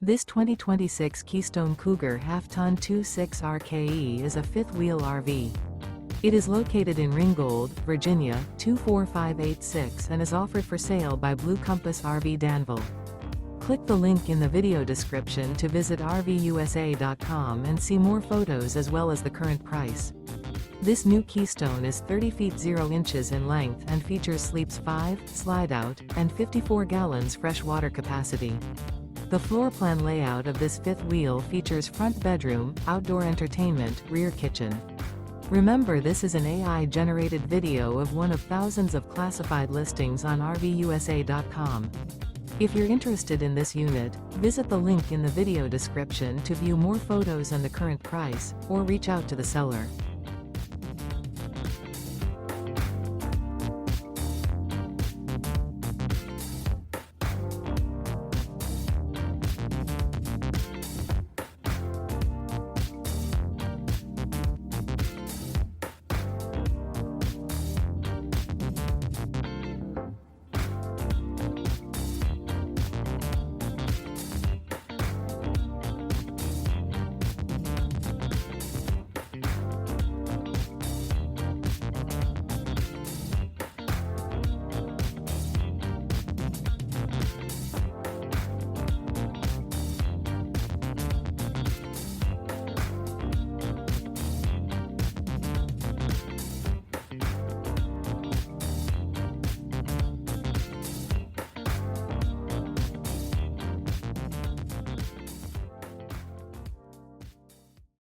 This 2026 Keystone Cougar Half-Ton 26 RKE is a fifth-wheel RV. It is located in Ringgold, Virginia, 24586 and is offered for sale by Blue Compass RV Danville. Click the link in the video description to visit RVUSA.com and see more photos as well as the current price. This new Keystone is 30 feet 0 inches in length and features sleeps 5, Slideout, and 54 gallons fresh water capacity. The floor plan layout of this fifth wheel features front bedroom, outdoor entertainment, rear kitchen. Remember, this is an AI-generated video of one of thousands of classified listings on RVUSA.com. If you're interested in this unit, visit the link in the video description to view more photos and the current price, or reach out to the seller.